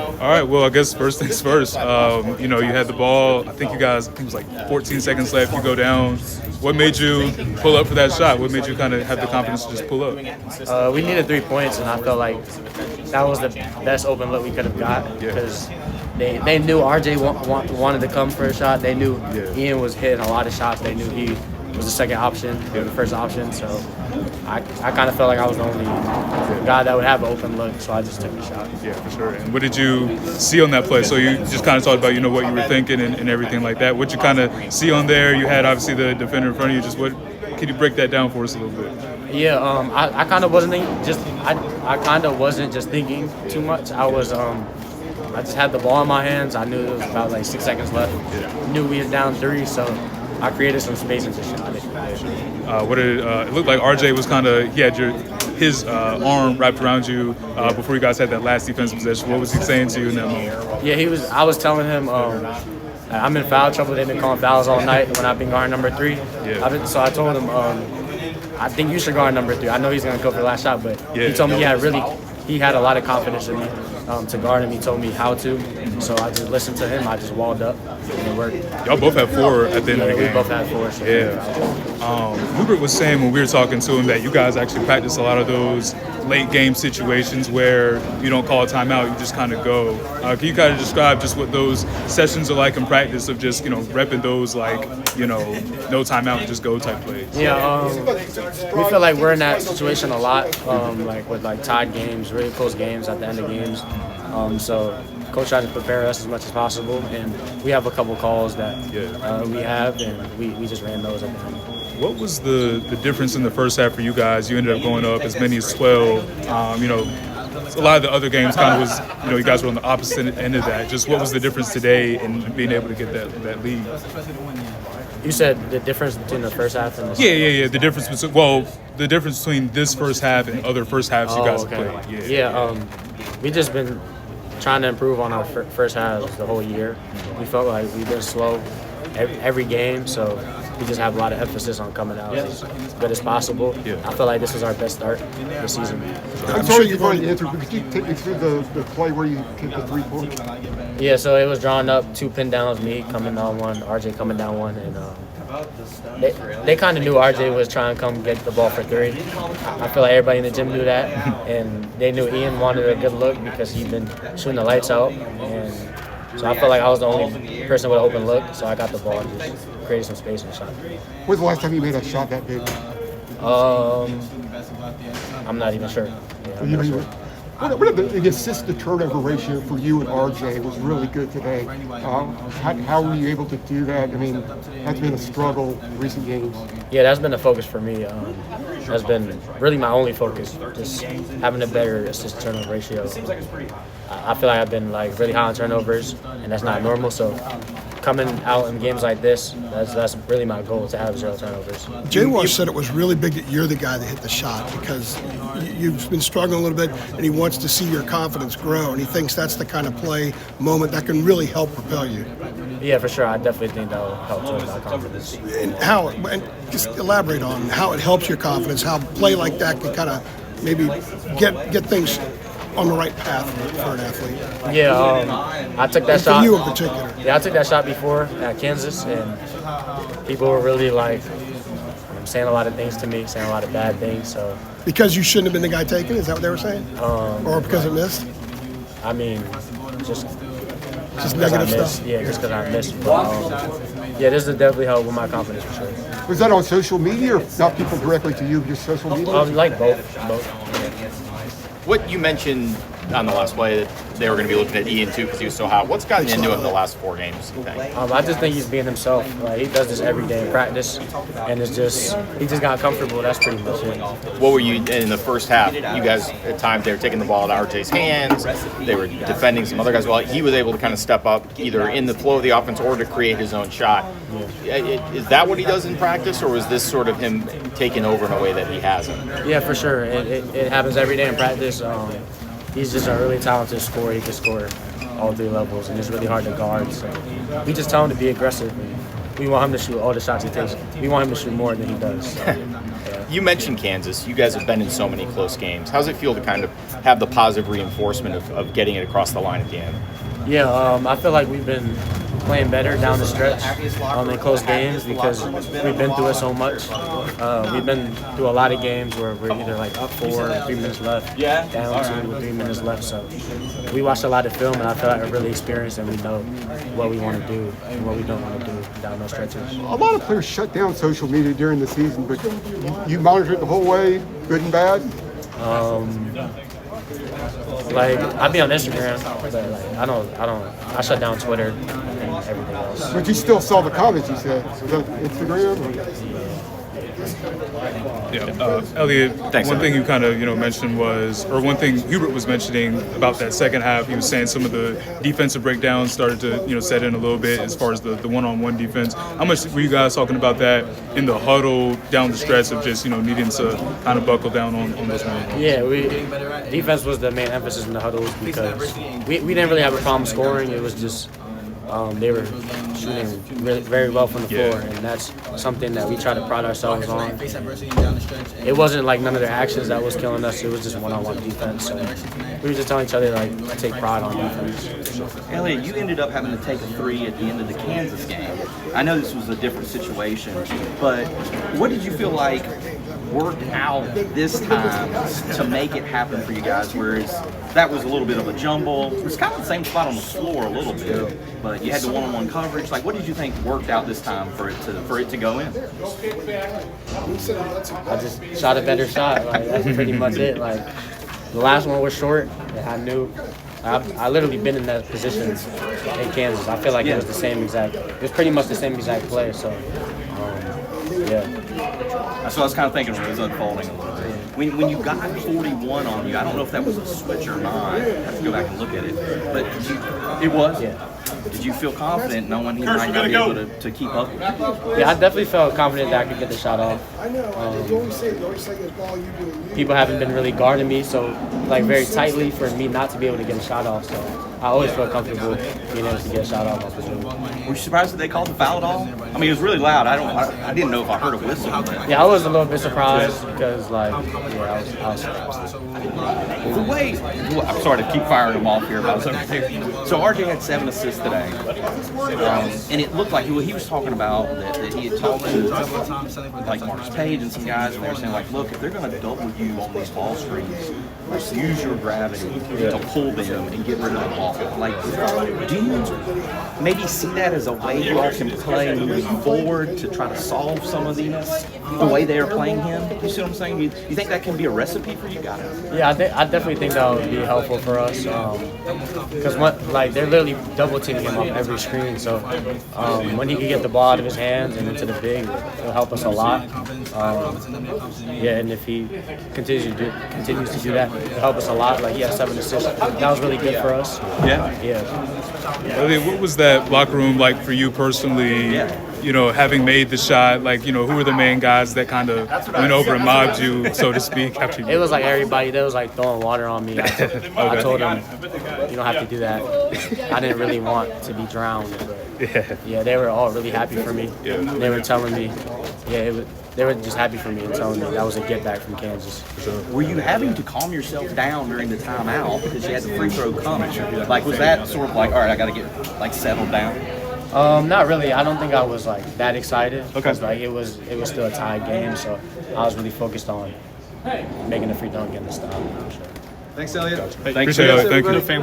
All right, well, I guess first things first. You know, you had the ball. I think it was like 14 seconds left. You go down. What made you pull up for that shot? What made you kind of have the confidence to just pull up? We needed 3 points, and I felt like that was the best open look we could have got because they knew RJ wanted to come for a shot. They knew Ian was hitting a lot of shots. They knew he was the second option, the first option. So I kind of felt like I was the only guy that would have an open look, so I just took the shot. Yeah, for sure. And what did you see on that play? So you just kind of talked about, what you were thinking and everything like that. What you kind of see on there? You had obviously the defender in front of you. Just can you break that down for us a little bit? Yeah, I kind of wasn't I kind of wasn't just thinking too much. I just had the ball in my hands. I knew it was about like 6 seconds left. Knew we were down 3, so I created some space and just shot it. It looked like RJ was he had his arm wrapped around you before you guys had that last defensive possession. What was he saying to you in that moment? Yeah, I was telling him I'm in foul trouble. They've been calling fouls all night when I've been guarding number 3. Yeah. So I told him I think you should guard number 3. I know he's gonna go for the last shot, but he told me he had a lot of confidence in me to guard him. He told me how to, so I just listened to him. I just walled up, and it worked. Y'all both had 4 at the end of the game. We both had 4. So Hubert was saying when we were talking to him that you guys actually practice a lot of those late game situations where you don't call a timeout, you just kind of go. Can you kind of describe just what those sessions are like in practice of just, repping those no timeout, just go type plays? Yeah, we feel like we're in that situation a lot, with tied games, really close games at the end of games. So coach tried to prepare us as much as possible, and we have a couple calls that we have, and we just ran those at the end. What was the difference in the first half for you guys? You ended up going up as many as 12. A lot of the other games kind of was, you guys were on the opposite end of that. Just what was the difference today in being able to get that lead? You said the difference between the first half and the Yeah. The difference between this first half and other first halves you guys played. We just been trying to improve on our first halves the whole year. We felt like we've been slow every game, so we just have a lot of emphasis on coming out as good as possible. I feel like this was our best start this season. I'm sorry you've already answered, but could you take me through the play where you kicked the 3 points? Yeah, so it was drawn up, 2 pin downs, me coming down 1, RJ coming down 1, and they kind of knew RJ was trying to come get the ball for 3. I feel like everybody in the gym knew that, and they knew Ian wanted a good look because he'd been shooting the lights out, and so I felt like I was the only person with an open look, so I got the ball and just created some space and shot. When was the last time you made a shot that big? I'm not even sure. Yeah, I'm not sure. What the assist to turnover ratio for you and RJ was really good today. How were you able to do that? I mean, that's been a struggle in recent games. Yeah, that's been a focus for me. That's been really my only focus, just having a better assist turnover ratio. I feel like I've been really high on turnovers, and that's not normal. So coming out in games like this, that's really my goal, to have 0 turnovers. Jay Wash said it was really big that you're the guy that hit the shot because you've been struggling a little bit, and he wants to see your confidence grow, and he thinks that's the kind of moment that can really help propel you. Yeah, for sure. I definitely think that will help towards my confidence. And just elaborate on how it helps your confidence, how play like that can kind of maybe get things on the right path for an athlete. Yeah, I took that shot. For you in particular. Yeah, I took that shot before at Kansas, and people were really saying a lot of things to me, saying a lot of bad things. So because you shouldn't have been the guy taking it, is that what they were saying? Or because it missed? I mean, just negative stuff. Yeah, just because I missed. But, this will definitely help with my confidence for sure. Was that on social media or not people directly to you, just social media? Both. What you mentioned on the last play that they were going to be looking at Ian too because he was so hot. What's gotten into him the last 4 games, you think? I just think he's being himself. He does this every day in practice, and he just got comfortable. That's pretty much it. What were you in the first half? You guys at times they were taking the ball out of RJ's hands. They were defending some other guys. Well, he was able to kind of step up either in the flow of the offense or to create his own shot. Is that what he does in practice, or was this sort of him taking over in a way that he hasn't? Yeah, for sure. It happens every day in practice. He's just a really talented scorer. He can score all 3 levels, and it's really hard to guard. So we just tell him to be aggressive. We want him to shoot all the shots he takes. We want him to shoot more than he does. So, yeah. You mentioned Kansas. You guys have been in so many close games. How does it feel to kind of have the positive reinforcement of getting it across the line at the end? Yeah, I feel like we've been playing better down the stretch in close games because we've been through it so much. We've been through a lot of games where we're either like up 4 with 3 minutes left, down 2 with 3 minutes left. So we watched a lot of film, and I feel like we're really experienced and we know what we want to do and what we don't want to do down those stretches. A lot of players shut down social media during the season, but you monitor it the whole way, good and bad? Like I be on Instagram, but like I shut down Twitter and everything else. But you still saw the comments, you said. Was that Instagram? Elliot, Thanks, one thing you kind of mentioned was, or one thing Hubert was mentioning about that second half, he was saying some of the defensive breakdowns started to set in a little bit as far as the one-on-one defense. How much were you guys talking about that in the huddle down the stretch of just needing to kind of buckle down on those one-on-ones? Yeah, defense was the main emphasis in the huddles because we didn't really have a problem scoring. It was just they were shooting very well from the floor, and that's something that we try to pride ourselves on. It wasn't like none of their actions that was killing us. It was just one-on-one defense. So we were just telling each other to take pride on defense. Elliot, you ended up having to take a 3 at the end of the Kansas game. I know this was a different situation, but what did you feel like worked out this time to make it happen for you guys, whereas that was a little bit of a jumble? It was kind of the same spot on the floor a little bit, but you had the one-on-one coverage. Like, what did you think worked out this time for it to go in? I just shot a better shot. Like, that's pretty much it. Like, the last one was short. I knew. I literally been in that position in Kansas. I feel like it was the same exact. It was pretty much the same exact play. So, yeah. That's what I was kind of thinking when it was unfolding a little bit. When you got 41 on you, I don't know if that was a switch or not. I have to go back and look at it. But it was? Yeah. Did you feel confident knowing he might not be able to keep up with you? Yeah, I definitely felt confident that I could get the shot off. People haven't been really guarding me, so like very tightly for me not to be able to get a shot off. So I always feel comfortable being able to get a shot off. Were you surprised that they called the foul at all? I mean, it was really loud. I didn't know if I heard a whistle. But yeah, I was a little bit surprised because I was surprised. The way, I'm sorry to keep firing them off here, but so RJ had 7 assists today, and it looked like he was talking about that he had talked to like Marcus Page and some guys, and they were saying like, look, if they're going to double you on these ball screens, just use your gravity to pull them and get rid of the ball. Like, do you maybe see that as a way you all can play moving forward to try to solve some of these, the way they are playing him? You see what I'm saying? You think that can be a recipe for you guys? Yeah, I definitely think that would be helpful for us because they're literally double teaming him off every screen. So when he can get the ball out of his hands and into the big, it'll help us a lot. And if he continues to do that, it'll help us a lot. Like he has 7 assists. That was really good for us. Yeah. Elliot, what was that locker room like for you personally? Having made the shot, who were the main guys that kind of went over and mobbed you, so to speak? After you... It was like everybody that was like throwing water on me. I told them, you don't have to do that. I didn't really want to be drowned. But yeah, they were all really happy for me. They were telling me, they were just happy for me and telling me that was a get back from Kansas. Were you having to calm yourself down during the timeout because you had the free throw coming? Like, was that sort of like, all right, I got to get like settled down? Not really. I don't think I was like that excited because it was still a tied game, so I was really focused on making the free throw and getting the stop. Thanks, Elliot. Appreciate it. Thank you.